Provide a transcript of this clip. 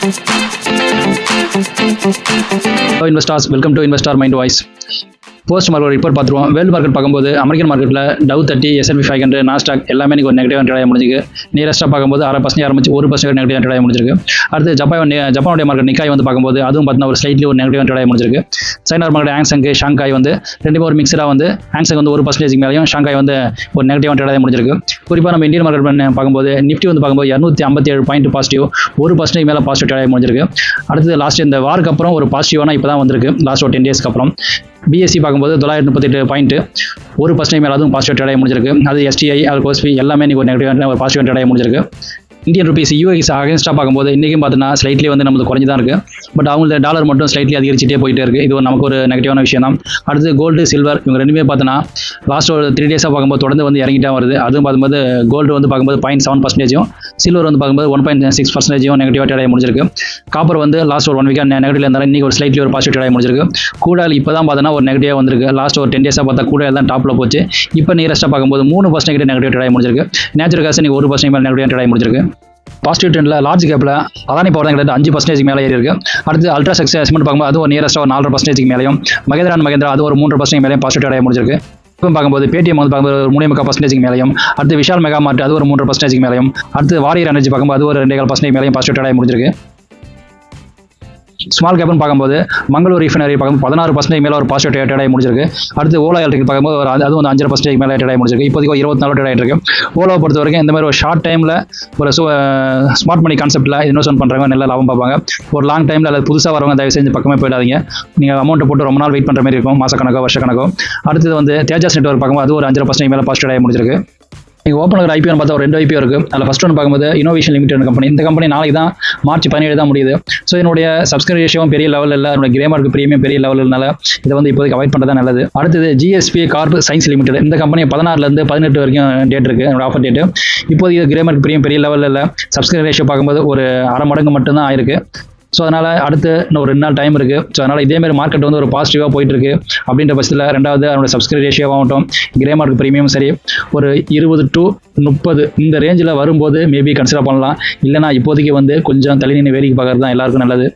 Hello investors, welcome to Investor Mind Voice. Post market report பார்த்துருவோம். World market பார்க்கும்போது American மார்க்கெட்டில் tau 30, S&P 500, Nasdaq எல்லாமே இன்னைக்கு ஒரு நெகட்டிவ் ட்ரேட் முடிஞ்சிருக்கு. நியரஸ்ட்டாக பார்க்கும்போது 6% ஆரம்பிச்சு 1% நெகட்டிவ் ட்ரேட் முடிஞ்சிருக்கு. அடுத்து ஜப்பானுடைய மார்க்கெட் நிக்காய் வந்து பார்க்கும்போது அதுவும் பார்த்தீங்கன்னா ஒரு ஸ்லைட்லி ஒரு நெகட்டிவ் ட்ரேட் முடிஞ்சிருக்கு. சைனா மார்க்கெட் ஹாங்சங், ஷாங்காய் வந்து ரெண்டுமே ஒரு மிக்சராக வந்து ஹாங்சங் வந்து 1% மேலேயும் ஷாங்காய் வந்து ஒரு நெகட்டிவ் ட்ரேட் முடிஞ்சிருக்கு. குறிப்பாக நம்ம இந்தியன் மார்க்கெட் பார்க்கும்போது நிஃப்டி வந்து பார்க்கும்போது 257 பாயிண்ட் பாசிட்டிவ், 1% மேலே பாசிட்டிவ் ட்ரேட் முடிஞ்சிருக்கு. அடுத்து லாஸ்ட் இந்த வாருக்கு அப்புறம் ஒரு பாசிட்டிவான இப்போ தான் வந்திருக்கு லாஸ்ட் ஒரு 10 டேஸ்க்கு அப்புறம். பிஎஸ்சி பார்க்கும்போது 938 பாயிண்ட், 1% மேலே அதுவும் பாசிட்டிவ் ட்ரேட் முடிஞ்சிருக்கு. அது எஸ்டிஐ, அது கோஸ்பி எல்லாமே இன்னைக்கு ஒரு நெகட்டிவ் ஒரு பாசிட்டிவ் ட்ரேட் முடிஞ்சிருக்கு. இந்தியன் ருபீஸ் யூஎஸ் அகேன்ஸ்டாக பார்க்கும்போது இன்றைக்கும் பார்த்தீங்கன்னா ஸ்லைட்லி வந்து நமக்கு குறைஞ்சி தான் இருக்குது. பட் அவங்களோட டாலர் மட்டும் ஸ்லைட்லி அதிகரிச்சிட்டே போயிட்டே இருக்குது. இது நமக்கு ஒரு நெகட்டிவான விஷயம் தான். அடுத்து கோல்டு, சில்வர் இவங்க ரெண்டுமே பார்த்தீங்கன்னா லாஸ்ட் ஒரு 3 டேஸாக பார்க்கும்போது தொடர்ந்து வந்து இறங்கிட்டே வருது. அதுவும் பார்க்கும்போது கோல்டு வந்து பார்க்கும்போது 0.7%, சில்வர் வந்து பார்க்கும்போது 1.6% நெகட்டிவாக ட்ரேட் முடிஞ்சிருக்கு. காப்பர் வந்து லாஸ்ட் ஒரு 1 வீக்காக நெகட்டிவ்ல இருந்தாலும் இன்றைக்கி ஒரு ஸ்லைட்லி ஒரு பாசிட்டிவ் ட்ரேட் முடிஞ்சிருக்கு. கூடால் இப்போ தான் பார்த்தீங்கன்னா ஒரு நெகட்டிவாக வந்திருக்கு. லாஸ்ட் ஒரு 10 டேஸாக பார்த்தா கூடால் தான் டாப்பில் போச்சு. இப்போ நியரஸ்ட்டாக பார்க்கும்போது 3% நெகட்டிவ் ட்ரேட் முடிஞ்சிருக்கு. நேச்சுரல் கேஸ் இன்னைக்கு 1% மேலே நெகட்டிவ் ட்ரேட் முடிஞ்சிருக்கு. பாசிட்டிவ் ட்ரெண்டில் லார்ஜ் கேப்பில் அதானி பவர் தான் கிட்ட 5% மேலே ஏறி இருக்கு. அடுத்து அல்ட்ரா சிமெண்ட் பார்க்கும்போது அது ஒரு நியரஸ்ட்டாக ஒரு 4% மேலேயும், மகேந்திரா அது ஒரு 3% மேலேயும் பாசிட்டிவ் ட்ரேட் முடிஞ்சிருக்கு. இப்போ பார்க்கும்போது பேடிஎம் வந்து பார்க்கும்போது ஒரு 3.5% மேலேயும், அடுத்து விஷால் மெகா மார்ட் அது ஒரு 3% மேலேயும், அடுத்து வாரியர் எனர்ஜி பார்க்கும்போது அது ஒரு 2.5% மேலேயும் பாசிட்டிவ் ட்ரேட் முடிஞ்சிருக்கு. ஸ்மால் கேப்னு பார்க்கும்போது மங்களூர் ரீஃபைனரி பார்க்கும்போது 16% மேலே ஒரு பாசிட்டிவ் ட்ரேட் முடிஞ்சிருக்கு. அடுத்து ஓலா எலக்ட்ரிக் பார்க்கும்போது அது வந்து 5% மேலே ட்ரேட் முடிஞ்சிருக்கு. இப்போதைக்கு 24 ட்ரேட் இருக்கு. ஓலாவை பொறுத்த வரைக்கும் இந்த மாதிரி ஒரு ஷார்ட் டைமில் ஒரு ஸ்மார்ட் மணி கான்செப்ட்டில் இன்வெஸ்ட்மெண்ட் பண்ணுறவங்க நல்ல லாபம் பார்ப்பாங்க. ஒரு லாங் டைமில் அல்லது புதுசாக வரவங்க தயவு செஞ்சு பக்கமே போயிடாதீங்க. நீங்கள் அமௌண்ட்டை போட்டு ரொம்ப நாள் வெயிட் பண்ணுற மாதிரி இருக்கும், மாதக்கணக்கோ வருஷக்கணக்கோ. அடுத்தது வந்து தேஜாஸ் நெட்வொர்க் பார்க்கும்போது அது ஒரு 5% மேலே பாசிட்டிவ் ட்ரேட் முடிஞ்சிருக்கு. நீங்கள் ஓப்பன் இருக்கிற ஐபிஓன்னு பார்த்தா ஒரு 2 ஐபிஓ இருக்குது. அதில் ஃபஸ்ட் ஒன்று பார்க்கும்போது இனோவேஷன் லிமிடெட் கம்பெனி. இந்த கம்பெனி நாளைக்கு தான் மார்ச் 17 தான் முடியுது. ஸோ என்னுடைய சப்ஸ்கிரைப் ரேஷியோவும் பெரிய லெவலில் இல்லை, என்னோட கிரே மார்க் ப்ரீமியம் பெரிய லெவலில் இதை வந்து இப்போதைக்கு அவாய்ட் பண்ணுறது நல்லது. அடுத்தது ஜிஎஸ்பி கார்ப் சயின்ஸ் லிமிடெட். இந்த கம்பெனி 16 to 18 வரைக்கும் டேட் இருக்குது, என்னோட ஆஃபர் டேட்டு. இப்போதைக்கு கிரே மார்க் ப்ரீமியம் பெரிய லெவலில் இல்லை, சப்ஸ்கிரைப் ரேஷியோ பார்க்கும்போது ஒரு 1/2 மடங்கு மட்டும்தான் ஆயிருக்கு. ஸோ அதனால் அடுத்து இன்னும் ஒரு 2 நாள் டைம் இருக்குது. ஸோ அதனால் இதேமாதிரி மார்க்கெட் வந்து ஒரு பாசிட்டிவாக போயிட்டுருக்கு. அப்படின்ற பட்சத்தில் ரெண்டாவது அவனோட சப்ஸ்கிரைப் ரேஷியோவாகட்டும், கிரே மார்க் ப்ரீமியம் சரி ஒரு 20 to 30 இந்த ரேஞ்சில் வரும்போது மேபி கன்சிடர் பண்ணலாம். இல்லைனா இப்போதைக்கு வந்து கொஞ்சம் தள்ளி நின்று வேடிக்கை பார்க்குறது தான் எல்லாருக்கும் நல்லது.